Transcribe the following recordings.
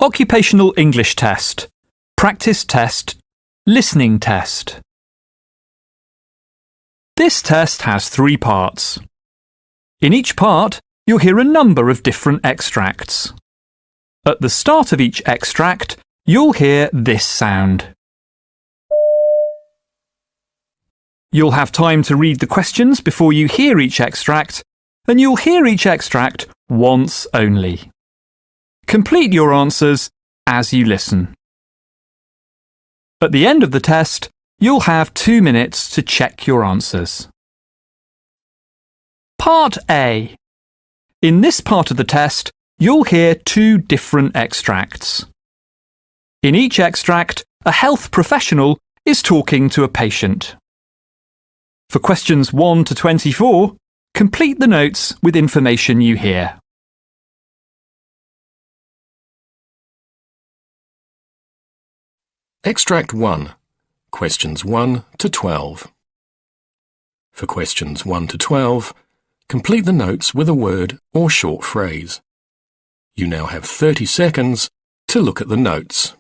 Occupational English Test, Practice Test, Listening Test. This test has 3 parts. In each part, you'll hear a number of different extracts. At the start of each extract, you'll hear this sound. You'll have time to read the questions before you hear each extract, and you'll hear each extract once only. Complete your answers as you listen. At the end of the test, you'll have 2 minutes to check your answers. Part A. In this part of the test, you'll hear 2 different extracts. In each extract, a health professional is talking to a patient. For questions 1 to 24, complete the notes with information you hear. Extract 1. Questions 1 to 12. For questions 1 to 12, complete the notes with a word or short phrase. You now have 30 seconds to look at the notes.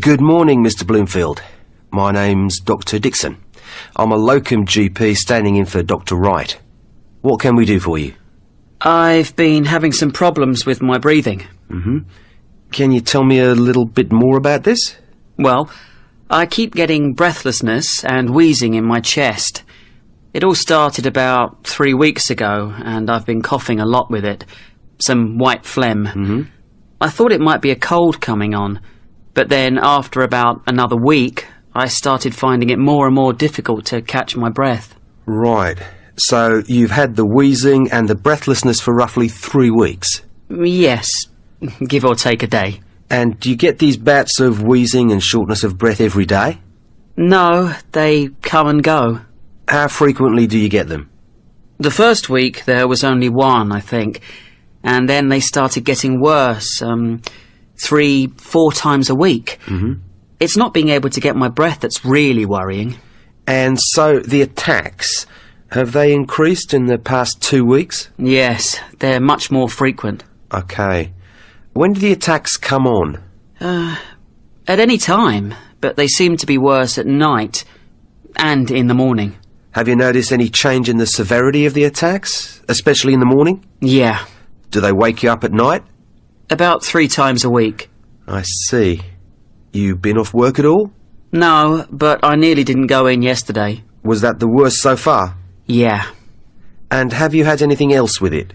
Good morning, Mr. Bloomfield. My name's Dr. Dixon. I'm a locum GP standing in for Dr. Wright. What can we do for you? I've been having some problems with my breathing. Can you tell me a little bit more about this? Well, I keep getting breathlessness and wheezing in my chest. It all started about 3 weeks ago, and I've been coughing a lot with it. Some white phlegm. I thought it might be a cold coming on, but then after about another week, I started finding it more and more difficult to catch my breath. Right. So you've had the wheezing and the breathlessness for roughly 3 weeks? Yes, give or take a day. And do you get these bouts of wheezing and shortness of breath every day? No, they come and go. How frequently do you get them? The first week there was only 1, I think, and then they started getting worse, 3-4 times a week. It's not being able to get my breath that's really worrying. And so the attacks, have they increased in the past 2 weeks? Yes, they're much more frequent. Okay. When do the attacks come on? At any time, but they seem to be worse at night and in the morning. Have you noticed any change in the severity of the attacks, especially in the morning? Yeah. Do they wake you up at night? About 3 times a week. I see. You been off work at all? No, but I nearly didn't go in yesterday. Was that the worst so far? Yeah. And have you had anything else with it?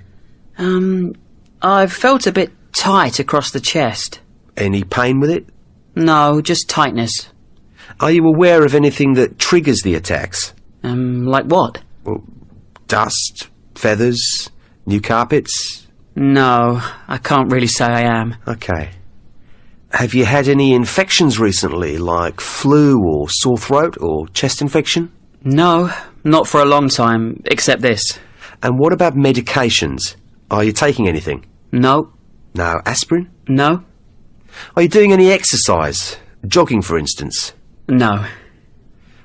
I've felt a bit tight across the chest. Any pain with it? No, just tightness. Are you aware of anything that triggers the attacks? Like what? Well, dust, feathers, new carpets? No, I can't really say I am. Okay. Have you had any infections recently, like flu or sore throat or chest infection? No, not for a long time, except this. And what about medications? Are you taking anything? No. No aspirin? No. Are you doing any exercise? Jogging, for instance? No.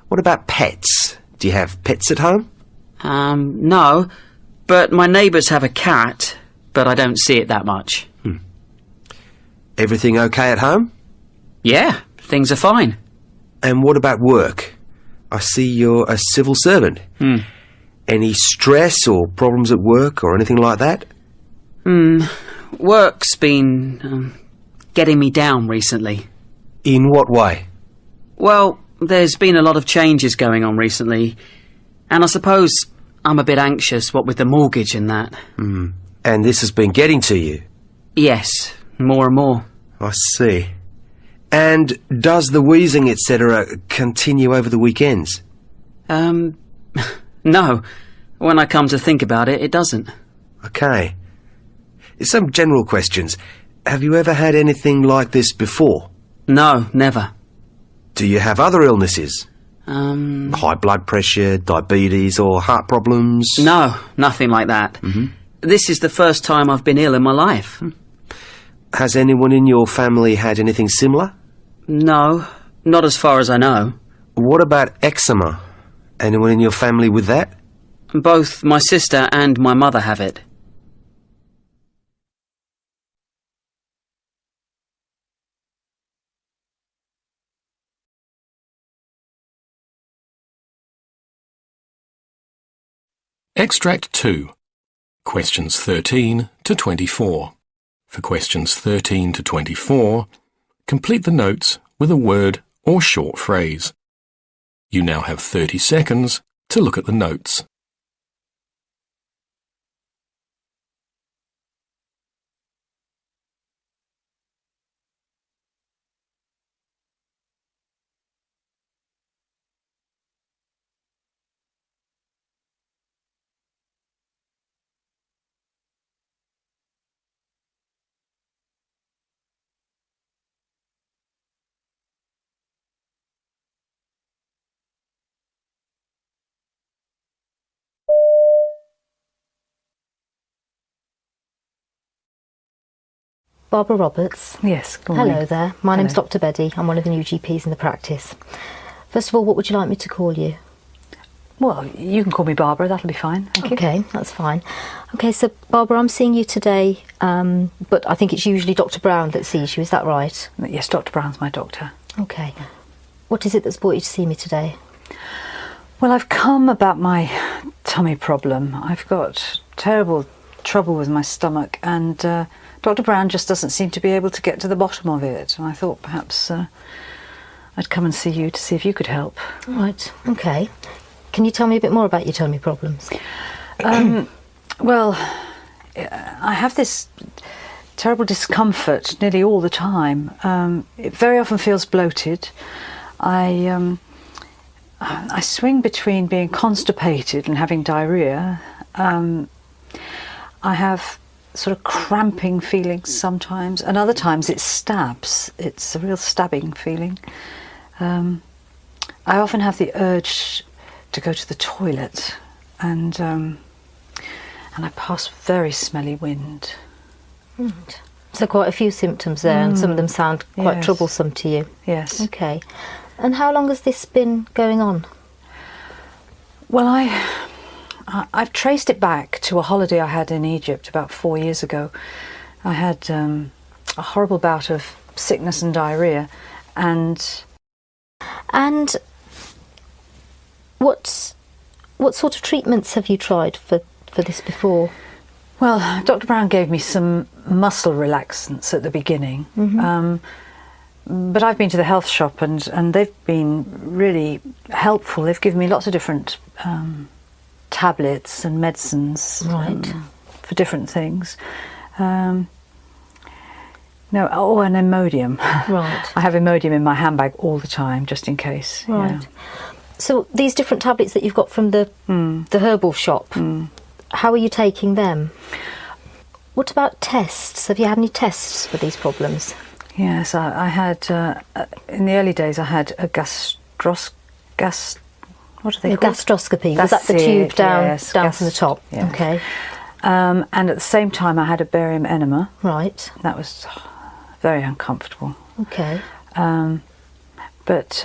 What about pets? Do you have pets at home? No. But my neighbours have a cat, but I don't see it that much. Everything okay at home? Yeah, things are fine. And what about work? I see you're a civil servant. Any stress or problems at work or anything like that? Work's been getting me down recently. In what way? Well, there's been a lot of changes going on recently, and I suppose I'm a bit anxious, what with the mortgage and that. And this has been getting to you? Yes, more and more. I see. And does the wheezing, etc., continue over the weekends? No. When I come to think about it, it doesn't. Okay. Some general questions. Have you ever had anything like this before? No, never. Do you have other illnesses? Um, High blood pressure, diabetes, or heart problems? no, nothing like that. This is the first time I've been ill in my life. Has anyone in your family had anything similar? No, not as far as I know. What about eczema? Anyone in your family with that? Both my sister and my mother have it. Extract 2. Questions 13 to 24. For questions 13 to 24, complete the notes with a word or short phrase. You now have 30 seconds to look at the notes. Barbara Roberts. Yes, good morning. Hello there. My name's Hello. Dr. Beddy. I'm one of the new GPs in the practice. First of all, what would you like me to call you? Well, you can call me Barbara, that'll be fine, thank you. Okay, that's fine. Okay, so Barbara, I'm seeing you today, but I think it's usually Dr. Brown that sees you, is that right? Yes, Dr. Brown's my doctor. Okay. What is it that's brought you to see me today? Well, I've come about my tummy problem. I've got terrible trouble with my stomach, and Dr. Brown just doesn't seem to be able to get to the bottom of it. And I thought perhaps I'd come and see you to see if you could help. All right, okay. Can you tell me a bit more about your tummy problems? Well, I have this terrible discomfort nearly all the time. It very often feels bloated. I swing between being constipated and having diarrhoea. I have sort of cramping feelings sometimes, and other times it stabs. It's a real stabbing feeling. I often have the urge to go to the toilet, and I pass very smelly wind. Right. So quite a few symptoms there, and some of them sound quite Yes. troublesome to you. Yes. Okay. And how long has this been going on? Well, I've traced it back to a holiday I had in Egypt about 4 years ago. I had a horrible bout of sickness and diarrhoea, and And what sort of treatments have you tried for this before? well, Dr. Brown gave me some muscle relaxants at the beginning. But I've been to the health shop, and they've been really helpful. They've given me lots of different tablets and medicines Right. for different things. And Imodium. Right. I have Imodium in my handbag all the time, just in case. Right. Yeah. So these different tablets that you've got from the herbal shop, how are you taking them? What about tests? Have you had any tests for these problems? Yes, I had in the early days. I had a what are they A called? gastroscopy. Was That's that the tube it, down yes, from the top? yeah. Okay. And at the same time, I had a barium enema. Right. That was very uncomfortable. Okay. But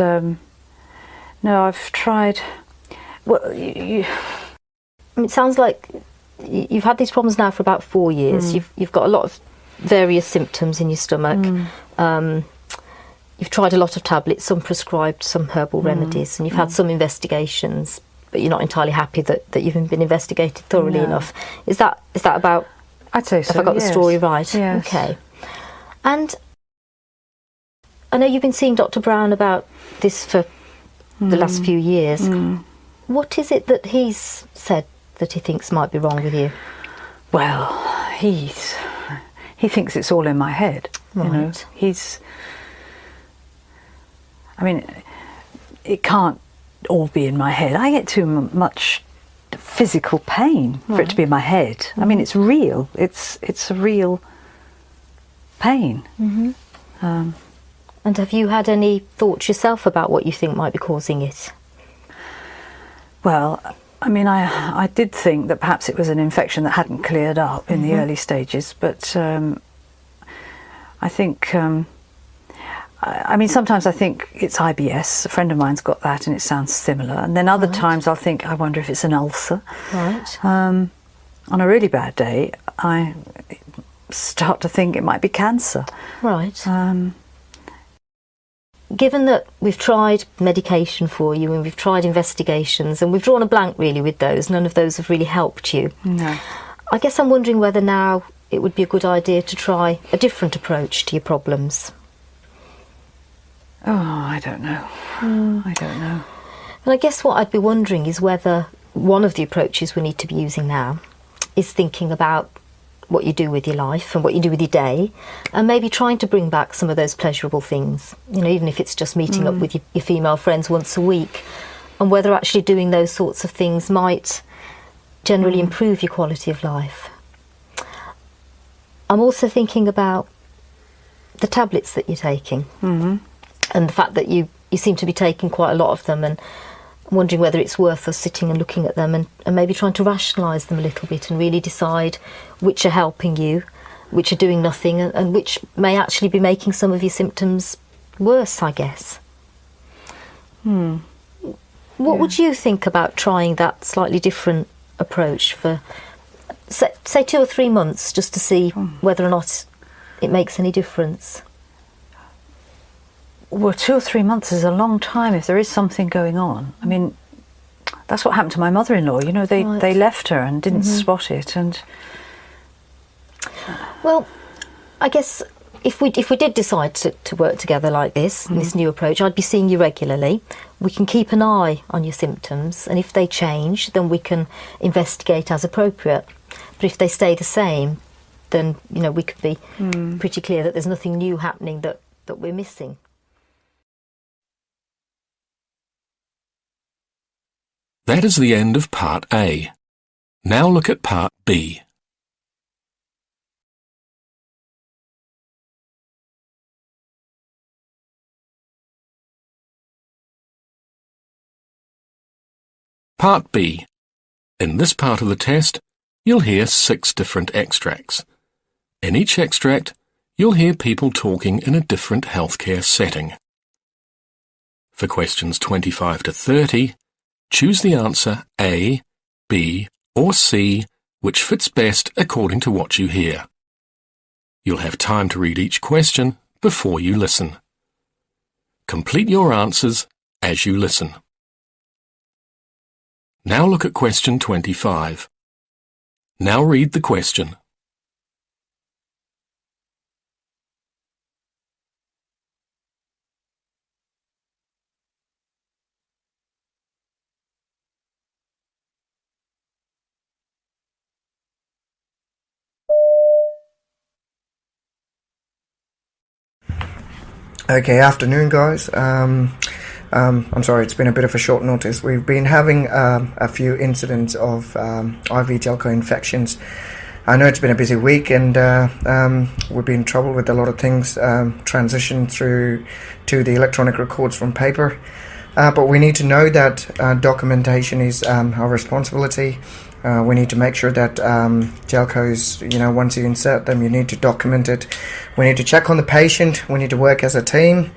no, I've tried. Well, I mean, it sounds like you've had these problems now for about 4 years. You've got a lot of various symptoms in your stomach. You've tried a lot of tablets, some prescribed, some herbal remedies, and you've had some investigations, but you're not entirely happy that you've been investigated thoroughly No. enough. Is that about? I'd say so. Have I got the yes. story right? Yes. Okay. And I know you've been seeing Dr. Brown about this for the last few years. What is it that he's said that he thinks might be wrong with you? Well, he thinks it's all in my head. You know, Right. I mean, it can't all be in my head. I get too much physical pain for it to be in my head. I mean, it's real. It's a real pain. And have you had any thoughts yourself about what you think might be causing it? Well, I mean, I did think that perhaps it was an infection that hadn't cleared up in the early stages, but I think, I mean, sometimes I think it's IBS. A friend of mine's got that and it sounds similar. And then other times I'll think, I wonder if it's an ulcer. Right. On a really bad day, I start to think it might be cancer. Right. Given that we've tried medication for you and we've tried investigations and we've drawn a blank really with those, none of those have really helped you. No. I guess I'm wondering whether now it would be a good idea to try a different approach to your problems. Oh, I don't know. I don't know. And I guess what I'd be wondering is whether one of the approaches we need to be using now is thinking about what you do with your life and what you do with your day, and maybe trying to bring back some of those pleasurable things, you know, even if it's just meeting up with your female friends once a week, and whether actually doing those sorts of things might generally improve your quality of life. I'm also thinking about the tablets that you're taking, and the fact that you seem to be taking quite a lot of them, and wondering whether it's worth us sitting and looking at them and maybe trying to rationalise them a little bit and really decide which are helping you, which are doing nothing, and which may actually be making some of your symptoms worse, I guess. What would you think about trying that slightly different approach for, say 2 or 3 months, just to see whether or not it makes any difference? Well, 2 or 3 months is a long time if there is something going on. I mean, that's what happened to my mother-in-law. You know, they left her and didn't spot it. And well, I guess if we did decide to work together like this, this new approach, I'd be seeing you regularly. We can keep an eye on your symptoms, and if they change, then we can investigate as appropriate. But if they stay the same, then, you know, we could be pretty clear that there's nothing new happening that we're missing. That is the end of Part A. Now look at Part B. Part B. In this part of the test, you'll hear 6 different extracts. In each extract, you'll hear people talking in a different healthcare setting. For questions 25 to 30, choose the answer A, B, or C, which fits best according to what you hear. You'll have time to read each question before you listen. Complete your answers as you listen. Now look at question 25. Now read the question. Okay, afternoon guys. I'm sorry, it's been a bit of a short notice. We've been having a few incidents of IV Gelco infections. I know it's been a busy week, and we've been in trouble with a lot of things, transition through to the electronic records from paper. But we need to know that documentation is our responsibility. We need to make sure that Gelcos, you know, once you insert them, you need to document it. We need to check on the patient. We need to work as a team.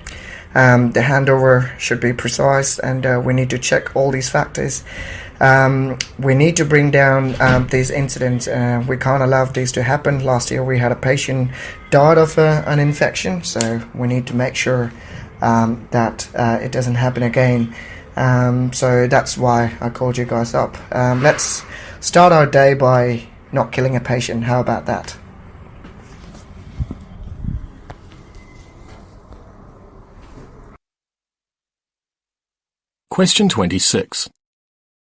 The handover should be precise, and we need to check all these factors. We need to bring down these incidents. We can't allow these to happen. Last year we had a patient died of an infection, so we need to make sure that it doesn't happen again. So that's why I called you guys up. Let's start our day by not killing a patient. How about that? Question 26.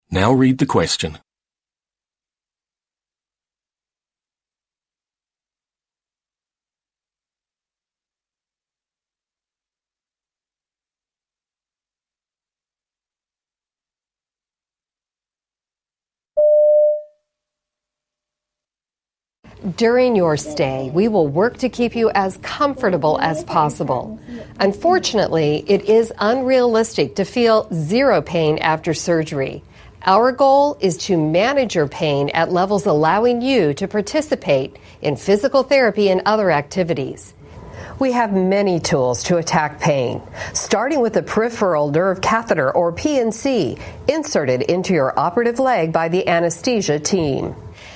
Now read the question. During your stay, we will work to keep you as comfortable as possible. Unfortunately, it is unrealistic to feel zero pain after surgery. Our goal is to manage your pain at levels allowing you to participate in physical therapy and other activities. We have many tools to attack pain, starting with the peripheral nerve catheter, or PNC, inserted into your operative leg by the anesthesia team.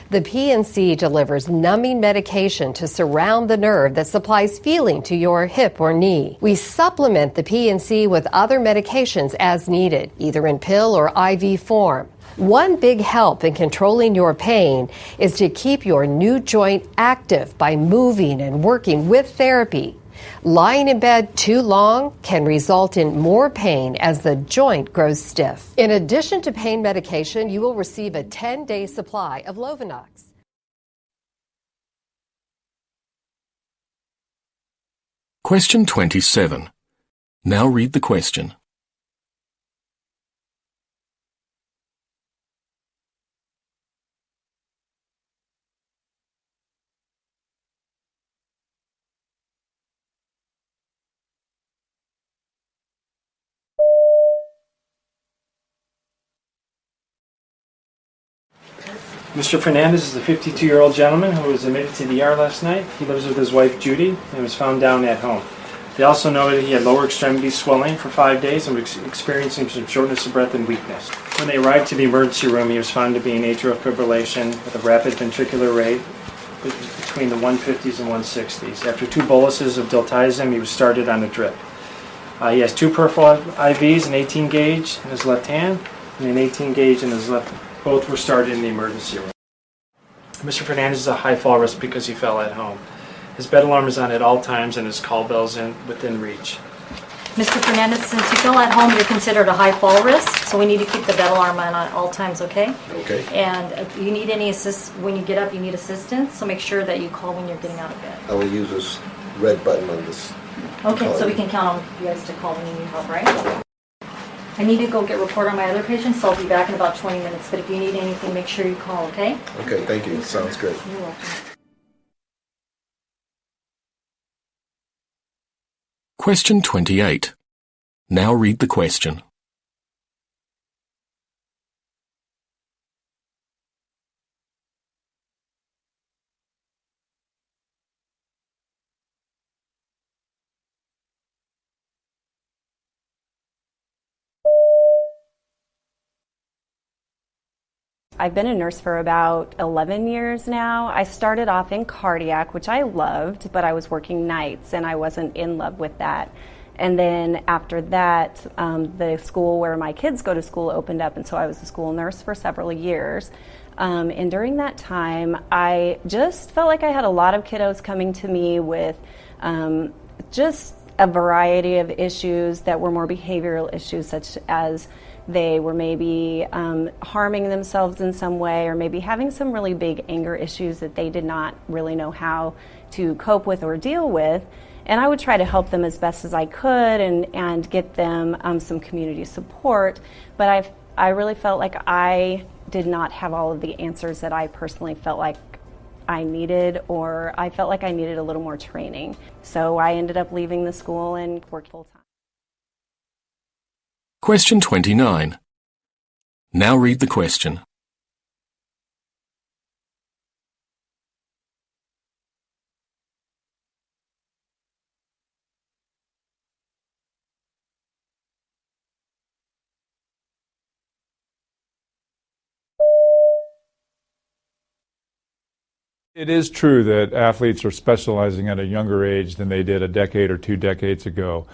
The PNC delivers numbing medication to surround the nerve that supplies feeling to your hip or knee. We supplement the PNC with other medications as needed, either in pill or IV form. One big help in controlling your pain is to keep your new joint active by moving and working with therapy. Lying in bed too long can result in more pain as the joint grows stiff. In addition to pain medication, you will receive a 10-day supply of Lovenox. Question 27. Now read the question. Mr. Fernandez is a 52-year-old gentleman who was admitted to the ER last night. He lives with his wife Judy and was found down at home. They also noted he had lower extremity swelling for 5 days and was experiencing some shortness of breath and weakness. When they arrived to the emergency room, he was found to be in atrial fibrillation with a rapid ventricular rate between the 150s and 160s. After 2 boluses of diltiazem, he was started on a drip. He has 2 peripheral IVs, an 18 gauge in his left hand and an 18 gauge in his left. Both were started in the emergency room. Mr. Fernandez is a high fall risk because he fell at home. His bed alarm is on at all times and his call bell's within reach. Mr. Fernandez, since you fell at home, you're considered a high fall risk, so we need to keep the bed alarm on at all times, okay? Okay. And if you need any when you get up, you need assistance, so make sure that you call when you're getting out of bed. I will use this red button on this. Okay, so we can count on you guys to call when you need help, right? I need to go get report on my other patients, so I'll be back in about 20 minutes. But if you need anything, make sure you call, okay? Okay, thank you. Sounds great. You're welcome. Question 28. Now read the question. I've been a nurse for about 11 years now. I started off in cardiac, which I loved, but I was working nights and I wasn't in love with that. And then after that, the school where my kids go to school opened up, and so I was a school nurse for several years. And during that time, I just felt like I had a lot of kiddos coming to me with just a variety of issues that were more behavioral issues, such as they were maybe harming themselves in some way, or maybe having some really big anger issues that they did not really know how to cope with or deal with. And I would try to help them as best as I could and get them some community support. But I really felt like I did not have all of the answers that I personally felt like I needed, or I felt like I needed a little more training. So I ended up leaving the school and worked full-time. Question 29. Now read the question. It is true that athletes are specializing at a younger age than they did a decade or 2 decades ago.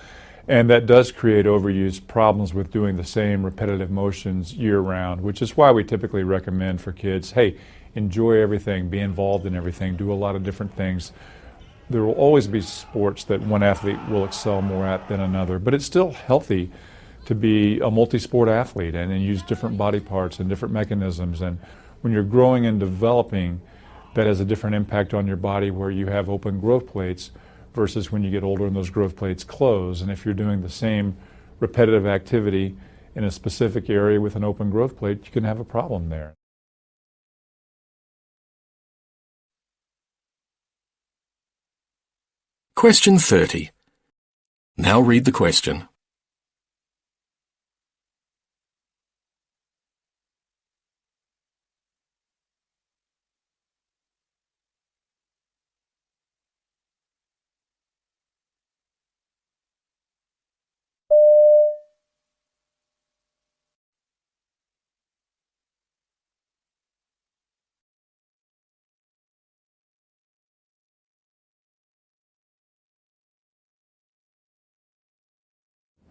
And that does create overuse problems with doing the same repetitive motions year-round, which is why we typically recommend for kids, hey, enjoy everything, be involved in everything, do a lot of different things. There will always be sports that one athlete will excel more at than another, but it's still healthy to be a multi-sport athlete and use different body parts and different mechanisms. And when you're growing and developing, that has a different impact on your body where you have open growth plates versus when you get older and those growth plates close. And if you're doing the same repetitive activity in a specific area with an open growth plate, you can have a problem there. Question 30. Now read the question.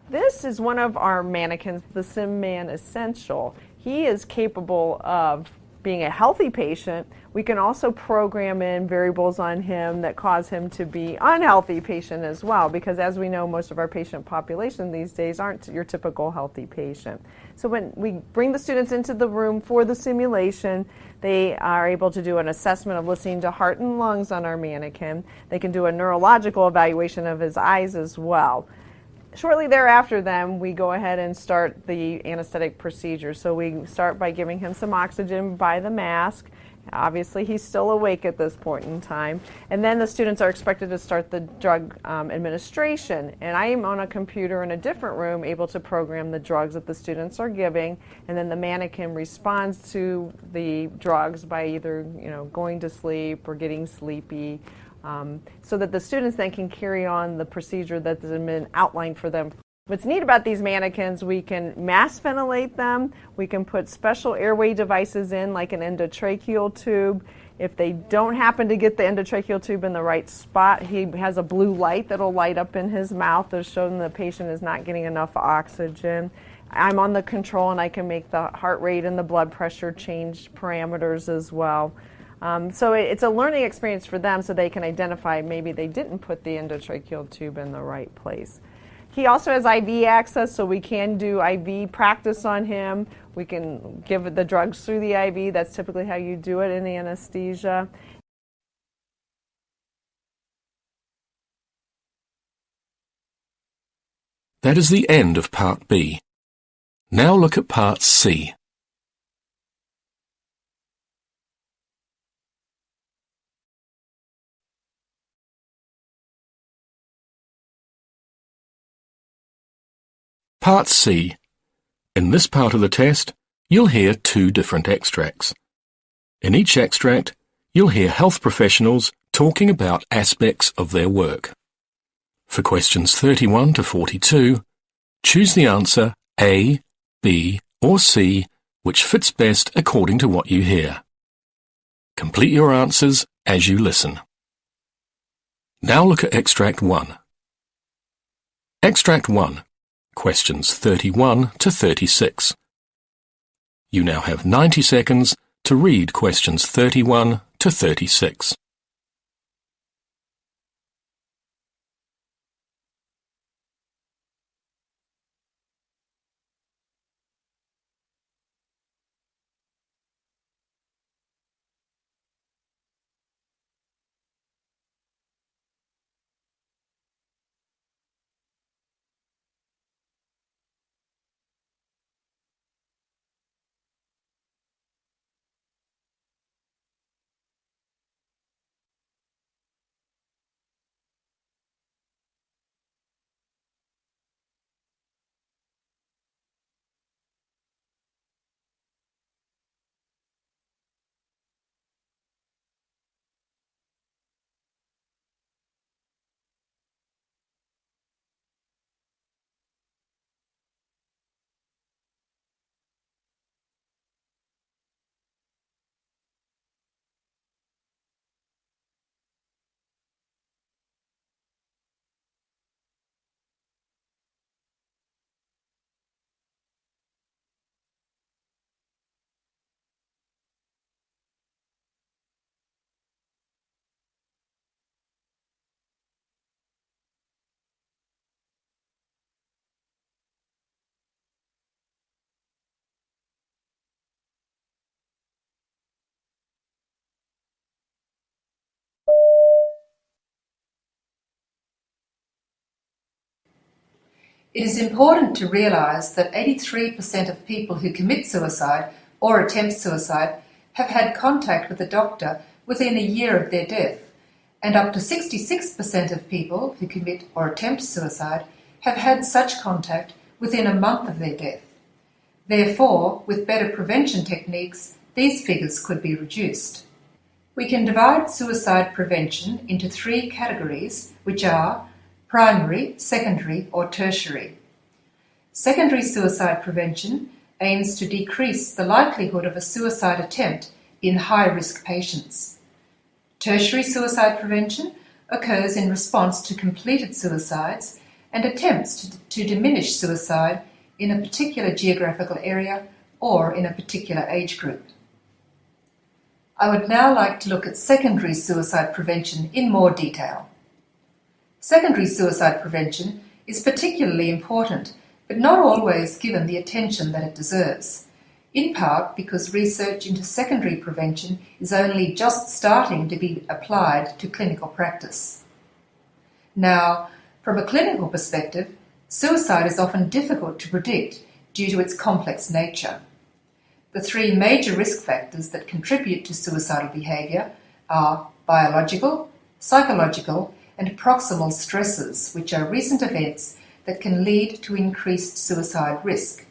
This is one of our mannequins, the SimMan Essential. He is capable of being a healthy patient. We can also program in variables on him that cause him to be unhealthy patient as well, because as we know, most of our patient population these days aren't your typical healthy patient. So when we bring the students into the room for the simulation, they are able to do an assessment of listening to heart and lungs on our mannequin. They can do a neurological evaluation of his eyes as well. Shortly thereafter, then, we go ahead and start the anesthetic procedure. So we start by giving him some oxygen by the mask. Obviously, he's still awake at this point in time. And then the students are expected to start the drug administration. And I am on a computer in a different room able to program the drugs that the students are giving. And then the mannequin responds to the drugs by either going to sleep or getting sleepy. So that the students then can carry on the procedure that has been outlined for them. What's neat about these mannequins, we can mass ventilate them, we can put special airway devices in like an endotracheal tube. If they don't happen to get the endotracheal tube in the right spot, he has a blue light that'll light up in his mouth to show them the patient is not getting enough oxygen. I'm on the control and I can make the heart rate and the blood pressure change parameters as well. So it's a learning experience for them so they can identify maybe they didn't put the endotracheal tube in the right place. He also has IV access, so we can do IV practice on him. We can give the drugs through the IV. That's typically how you do it in anesthesia. That is the end of Part B. Now look at Part C. Part C. In this part of the test, you'll hear two different extracts. In each extract, you'll hear health professionals talking about aspects of their work. For questions 31 to 42, choose the answer A, B, or C, which fits best according to what you hear. Complete your answers as you listen. Now look at Extract 1. Extract 1. Questions 31 to 36. You now have 90 seconds to read questions 31 to 36. It is important to realise that 83% of people who commit suicide or attempt suicide have had contact with a doctor within a year of their death, and up to 66% of people who commit or attempt suicide have had such contact within a month of their death. Therefore, with better prevention techniques, these figures could be reduced. We can divide suicide prevention into 3 categories, which are primary, secondary, or tertiary. Secondary suicide prevention aims to decrease the likelihood of a suicide attempt in high-risk patients. Tertiary suicide prevention occurs in response to completed suicides and attempts to diminish suicide in a particular geographical area or in a particular age group. I would now like to look at secondary suicide prevention in more detail. Secondary suicide prevention is particularly important, but not always given the attention that it deserves, in part because research into secondary prevention is only just starting to be applied to clinical practice. Now, from a clinical perspective, suicide is often difficult to predict due to its complex nature. The 3 major risk factors that contribute to suicidal behaviour are biological, psychological, and proximal stresses, which are recent events that can lead to increased suicide risk.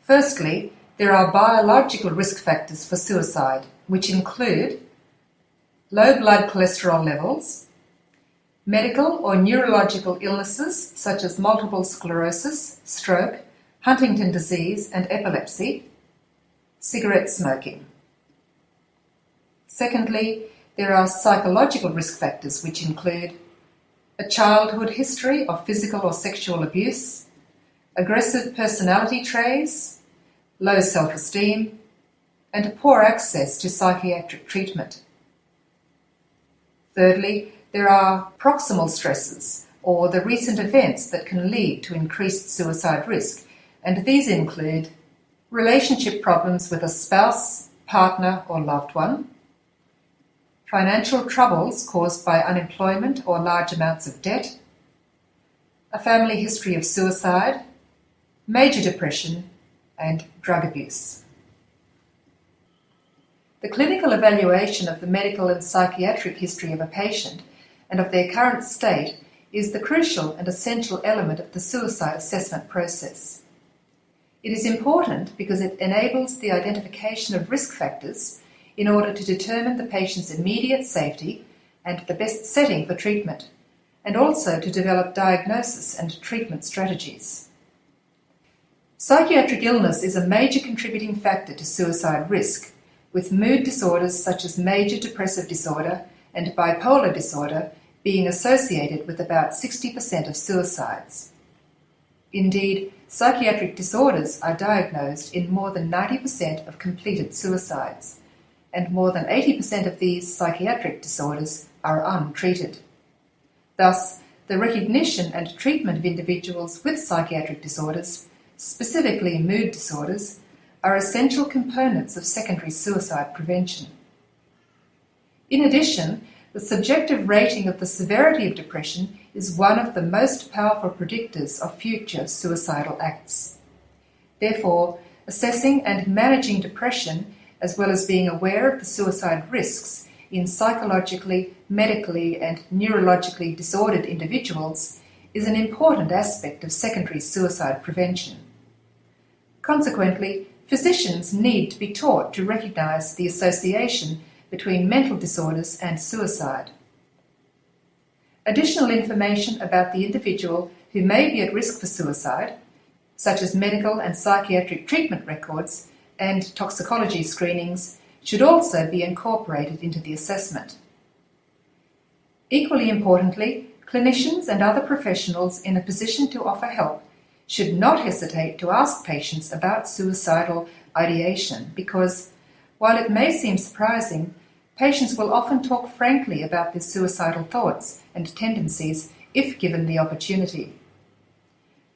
Firstly, there are biological risk factors for suicide, which include low blood cholesterol levels, medical or neurological illnesses such as multiple sclerosis, stroke, Huntington disease and epilepsy, cigarette smoking. Secondly, there are psychological risk factors which include a childhood history of physical or sexual abuse, aggressive personality traits, low self-esteem, and poor access to psychiatric treatment. Thirdly, there are proximal stresses, or the recent events that can lead to increased suicide risk, and these include relationship problems with a spouse, partner, or loved one, financial troubles caused by unemployment or large amounts of debt, a family history of suicide, major depression, and drug abuse. The clinical evaluation of the medical and psychiatric history of a patient and of their current state is the crucial and essential element of the suicide assessment process. It is important because it enables the identification of risk factors in order to determine the patient's immediate safety and the best setting for treatment, and also to develop diagnosis and treatment strategies. Psychiatric illness is a major contributing factor to suicide risk, with mood disorders such as major depressive disorder and bipolar disorder being associated with about 60% of suicides. Indeed, psychiatric disorders are diagnosed in more than 90% of completed suicides, and more than 80% of these psychiatric disorders are untreated. Thus, the recognition and treatment of individuals with psychiatric disorders, specifically mood disorders, are essential components of secondary suicide prevention. In addition, the subjective rating of the severity of depression is one of the most powerful predictors of future suicidal acts. Therefore, assessing and managing depression, as well as being aware of the suicide risks in psychologically, medically, and neurologically disordered individuals, is an important aspect of secondary suicide prevention. Consequently, physicians need to be taught to recognise the association between mental disorders and suicide. Additional information about the individual who may be at risk for suicide, such as medical and psychiatric treatment records and toxicology screenings, should also be incorporated into the assessment. Equally importantly, clinicians and other professionals in a position to offer help should not hesitate to ask patients about suicidal ideation because, while it may seem surprising, patients will often talk frankly about their suicidal thoughts and tendencies if given the opportunity.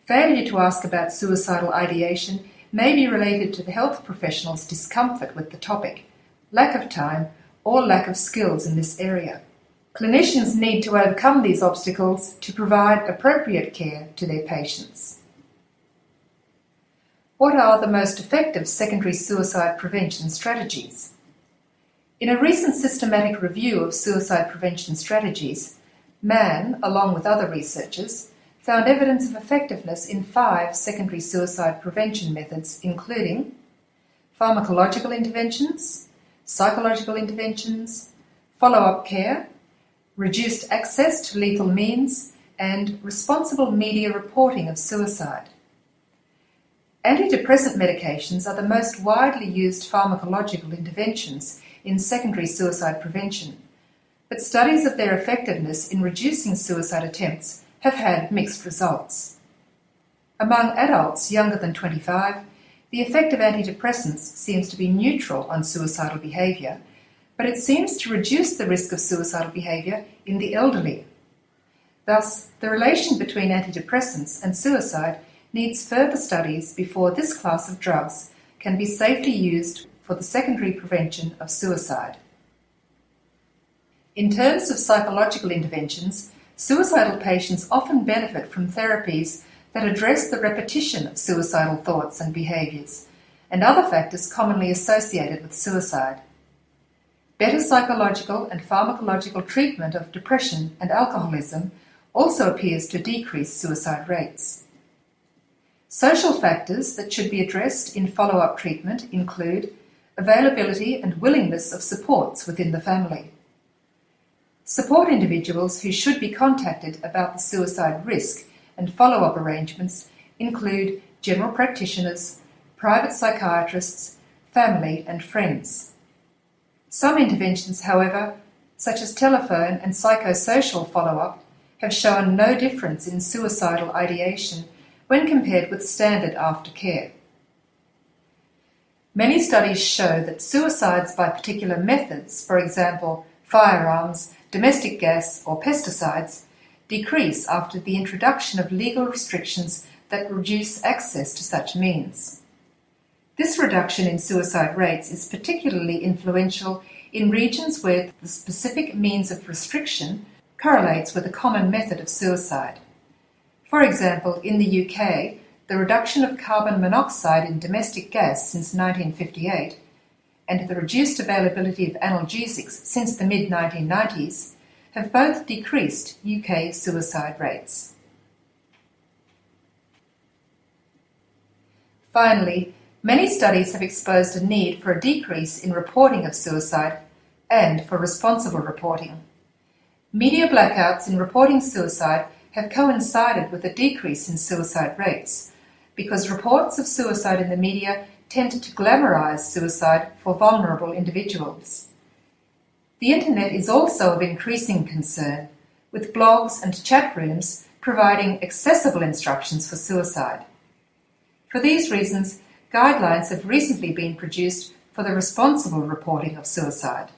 Failure to ask about suicidal ideation may be related to the health professional's discomfort with the topic, lack of time, or lack of skills in this area. Clinicians need to overcome these obstacles to provide appropriate care to their patients. What are the most effective secondary suicide prevention strategies? In a recent systematic review of suicide prevention strategies, Mann, along with other researchers, found evidence of effectiveness in 5 secondary suicide prevention methods, including pharmacological interventions, psychological interventions, follow-up care, reduced access to lethal means, and responsible media reporting of suicide. Antidepressant medications are the most widely used pharmacological interventions in secondary suicide prevention, but studies of their effectiveness in reducing suicide attempts have had mixed results. Among adults younger than 25, the effect of antidepressants seems to be neutral on suicidal behaviour, but it seems to reduce the risk of suicidal behaviour in the elderly. Thus, the relation between antidepressants and suicide needs further studies before this class of drugs can be safely used for the secondary prevention of suicide. In terms of psychological interventions, suicidal patients often benefit from therapies that address the repetition of suicidal thoughts and behaviours, and other factors commonly associated with suicide. Better psychological and pharmacological treatment of depression and alcoholism also appears to decrease suicide rates. Social factors that should be addressed in follow-up treatment include availability and willingness of supports within the family. Support individuals who should be contacted about the suicide risk and follow-up arrangements include general practitioners, private psychiatrists, family and friends. Some interventions, however, such as telephone and psychosocial follow-up, have shown no difference in suicidal ideation when compared with standard aftercare. Many studies show that suicides by particular methods, for example, firearms, domestic gas or pesticides, decrease after the introduction of legal restrictions that reduce access to such means. This reduction in suicide rates is particularly influential in regions where the specific means of restriction correlates with a common method of suicide. For example, in the UK, the reduction of carbon monoxide in domestic gas since 1958 and the reduced availability of analgesics since the mid-1990s have both decreased UK suicide rates. Finally, many studies have exposed a need for a decrease in reporting of suicide and for responsible reporting. Media blackouts in reporting suicide have coincided with a decrease in suicide rates because reports of suicide in the media tend to glamorize suicide for vulnerable individuals. The internet is also of increasing concern, with blogs and chat rooms providing accessible instructions for suicide. For these reasons, guidelines have recently been produced for the responsible reporting of suicide.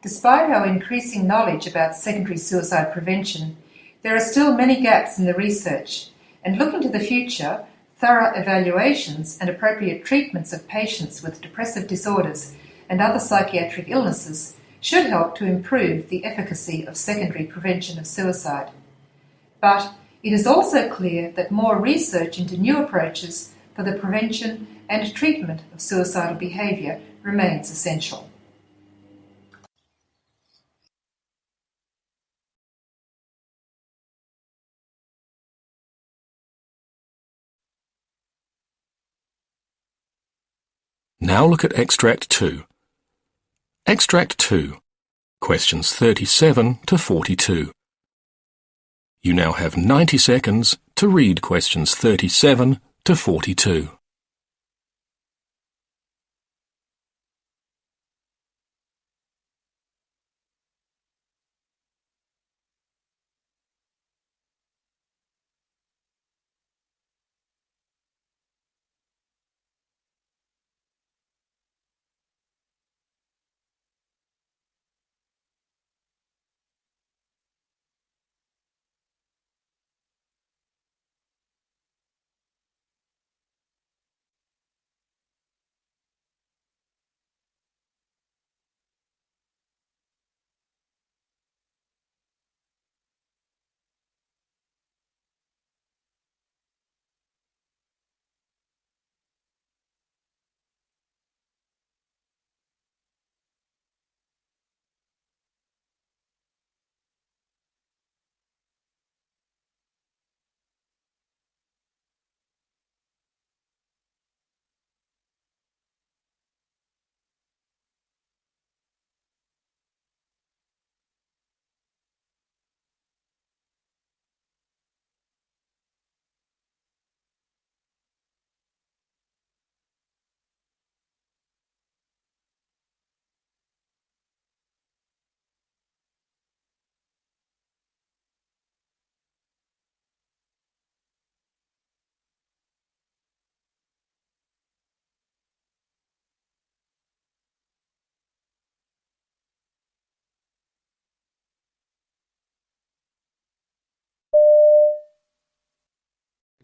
Despite our increasing knowledge about secondary suicide prevention, there are still many gaps in the research, and looking to the future, thorough evaluations and appropriate treatments of patients with depressive disorders and other psychiatric illnesses should help to improve the efficacy of secondary prevention of suicide. But it is also clear that more research into new approaches for the prevention and treatment of suicidal behaviour remains essential. Now look at Extract 2. Extract 2, questions 37 to 42. You now have 90 seconds to read questions 37 to 42.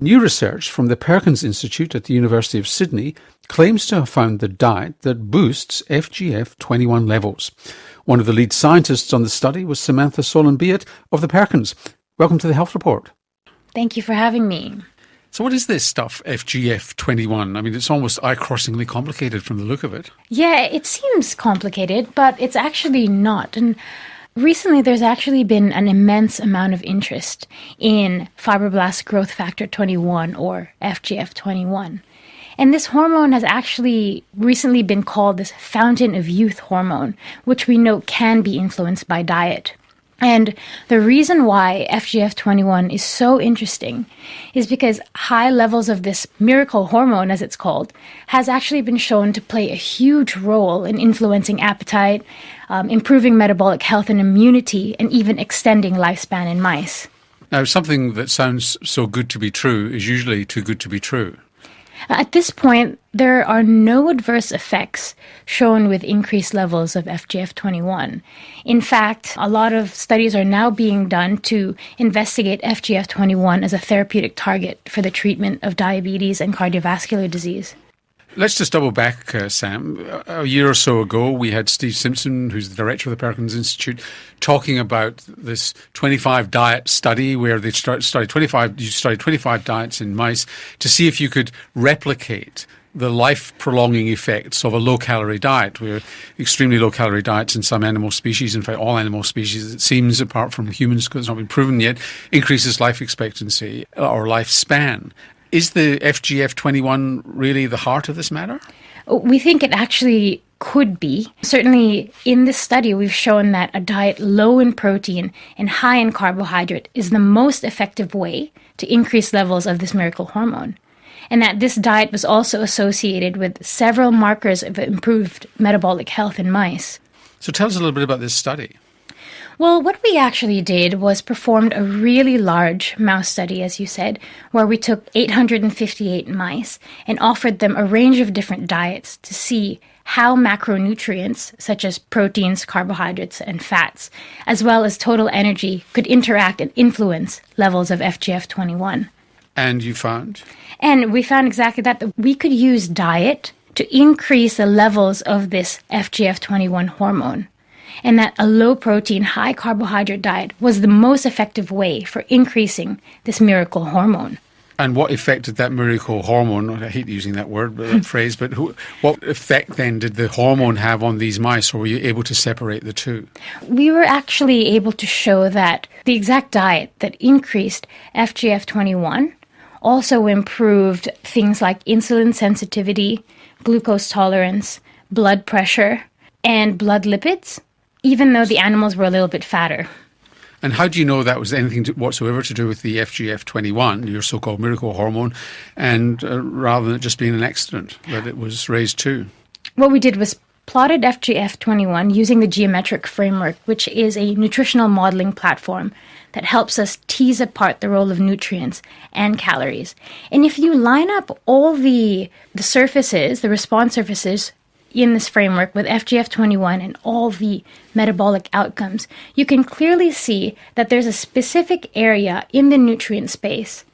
New research from the Perkins Institute at the University of Sydney claims to have found the diet that boosts FGF21 levels. One of the lead scientists on the study was Samantha Solon-Beat of the Perkins. Welcome to the Health Report. Thank you for having me. So what is this stuff, FGF21? I mean, it's almost eye-crossingly complicated from the look of it. Yeah, it seems complicated, but it's actually not. And recently, there's actually been an immense amount of interest in fibroblast growth factor 21, or FGF21. And this hormone has actually recently been called this fountain of youth hormone, which we know can be influenced by diet. And the reason why FGF21 is so interesting is because high levels of this miracle hormone, as it's called, has actually been shown to play a huge role in influencing appetite, improving metabolic health and immunity, and even extending lifespan in mice. Now, something that sounds so good to be true is usually too good to be true. At this point, there are no adverse effects shown with increased levels of FGF21. In fact, a lot of studies are now being done to investigate FGF21 as a therapeutic target for the treatment of diabetes and cardiovascular disease. Let's just double back, Sam. A year or so ago, we had Steve Simpson, who's the director of the Perkins Institute, talking about this 25 diet study where they studied 25 diets in mice to see if you could replicate the life-prolonging effects of a low-calorie diet, where extremely low-calorie diets in some animal species, in fact all animal species, it seems, apart from humans, because it's not been proven yet, increases life expectancy or lifespan. Is the FGF21 really the heart of this matter? We think it actually could be. Certainly in this study, we've shown that a diet low in protein and high in carbohydrate is the most effective way to increase levels of this miracle hormone. And that this diet was also associated with several markers of improved metabolic health in mice. So tell us a little bit about this study. Well, what we actually did was performed a really large mouse study, as you said, where we took 858 mice and offered them a range of different diets to see how macronutrients, such as proteins, carbohydrates, and fats, as well as total energy, could interact and influence levels of FGF21. And you found? And we found exactly that we could use diet to increase the levels of this FGF21 hormone, and that a low-protein, high-carbohydrate diet was the most effective way for increasing this miracle hormone. And what effect did that miracle hormone, I hate using that word, that phrase, but what effect then did the hormone have on these mice, or were you able to separate the two? We were actually able to show that the exact diet that increased FGF21 also improved things like insulin sensitivity, glucose tolerance, blood pressure, and blood lipids, even though the animals were a little bit fatter. And how do you know that was anything whatsoever to do with the FGF21, your so-called miracle hormone, and rather than it just being an accident that it was raised too? What we did was plotted FGF21 using the geometric framework, which is a nutritional modeling platform that helps us tease apart the role of nutrients and calories. And if you line up all the surfaces, the response surfaces, in this framework with FGF21 and all the metabolic outcomes, you can clearly see that there's a specific area in the nutrient space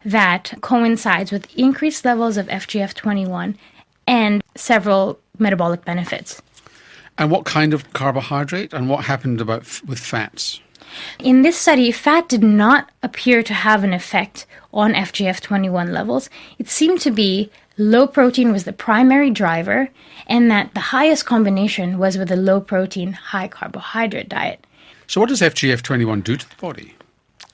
that coincides with increased levels of FGF21 and several metabolic benefits. And what kind of carbohydrate, and what happened with fats? In this study, fat did not appear to have an effect on FGF21 levels. It seemed to be low protein was the primary driver, and that the highest combination was with a low protein, high carbohydrate diet. So what does FGF21 do to the body?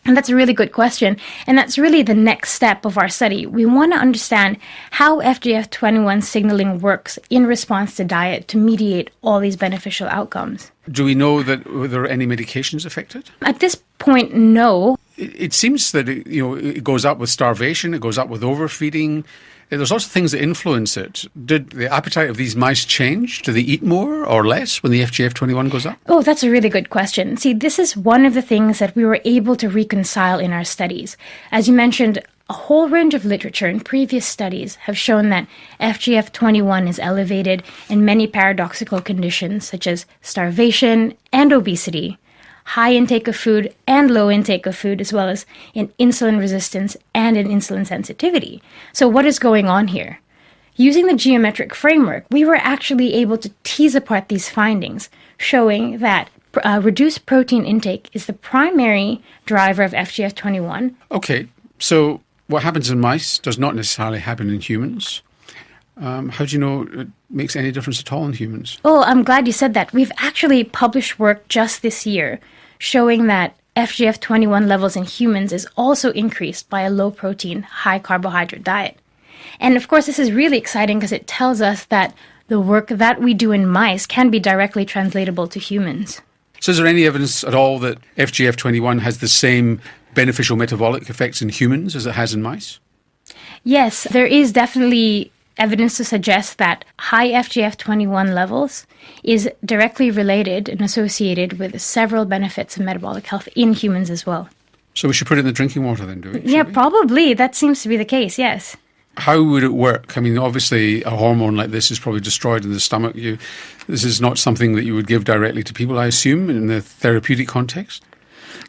And that's a really good question. And that's really the next step of our study. We want to understand how FGF21 signaling works in response to diet to mediate all these beneficial outcomes. Do we know that there are any medications affected? At this point, no. It seems that it goes up with starvation, it goes up with overfeeding. There's lots of things that influence it. Did the appetite of these mice change? Do they eat more or less when the FGF21 goes up? Oh, that's a really good question. See, this is one of the things that we were able to reconcile in our studies. As you mentioned, a whole range of literature in previous studies have shown that FGF21 is elevated in many paradoxical conditions such as starvation and obesity, high intake of food and low intake of food, as well as in insulin resistance and in insulin sensitivity. So what is going on here? Using the geometric framework, we were actually able to tease apart these findings, showing that reduced protein intake is the primary driver of FGF21. Okay, so what happens in mice does not necessarily happen in humans. How do you know it makes any difference at all in humans? Oh, I'm glad you said that. We've actually published work just this year showing that FGF21 levels in humans is also increased by a low-protein, high-carbohydrate diet. And of course, this is really exciting because it tells us that the work that we do in mice can be directly translatable to humans. So is there any evidence at all that FGF21 has the same beneficial metabolic effects in humans as it has in mice? Yes, there is definitely evidence to suggest that high FGF21 levels is directly related and associated with several benefits of metabolic health in humans as well. So we should put it in the drinking water then, do we? Yeah, probably. That seems to be the case, yes. How would it work? I mean, obviously, a hormone like this is probably destroyed in the stomach. This is not something that you would give directly to people, I assume, in the therapeutic context?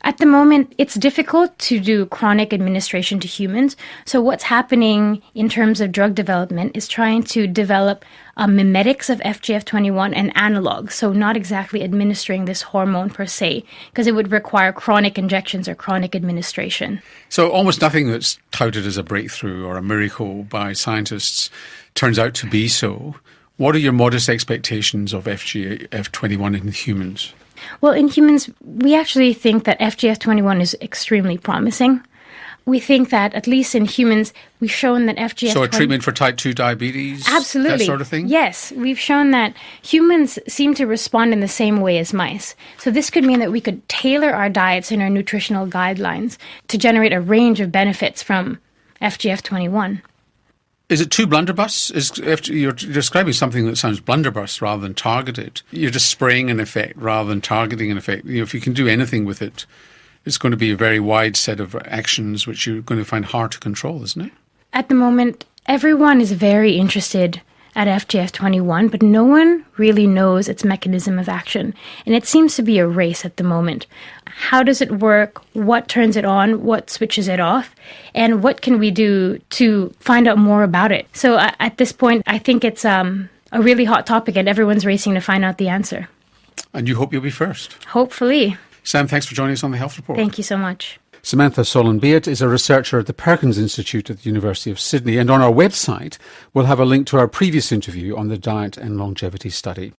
At the moment, it's difficult to do chronic administration to humans. So what's happening in terms of drug development is trying to develop mimetics of FGF21 and analogs. So not exactly administering this hormone per se, because it would require chronic injections or chronic administration. So almost nothing that's touted as a breakthrough or a miracle by scientists turns out to be so. What are your modest expectations of FGF21 in humans? Well, in humans, we actually think that FGF21 is extremely promising. We think that, at least in humans, we've shown that FGF21... So a treatment for type 2 diabetes? Absolutely. That sort of thing? Yes. We've shown that humans seem to respond in the same way as mice. So this could mean that we could tailor our diets and our nutritional guidelines to generate a range of benefits from FGF21. Is it too blunderbuss? You're describing something that sounds blunderbuss rather than targeted. You're just spraying an effect rather than targeting an effect. If you can do anything with it, it's going to be a very wide set of actions which you're going to find hard to control, isn't it? At the moment, everyone is very interested at FGF21, but no one really knows its mechanism of action. And it seems to be a race at the moment. How does it work? What turns it on? What switches it off? And what can we do to find out more about it? So at this point, I think it's a really hot topic and everyone's racing to find out the answer. And you hope you'll be first. Hopefully. Sam, thanks for joining us on the Health Report. Thank you so much. Samantha Solon-Beat is a researcher at the Perkins Institute at the University of Sydney, and on our website we'll have a link to our previous interview on the diet and longevity study.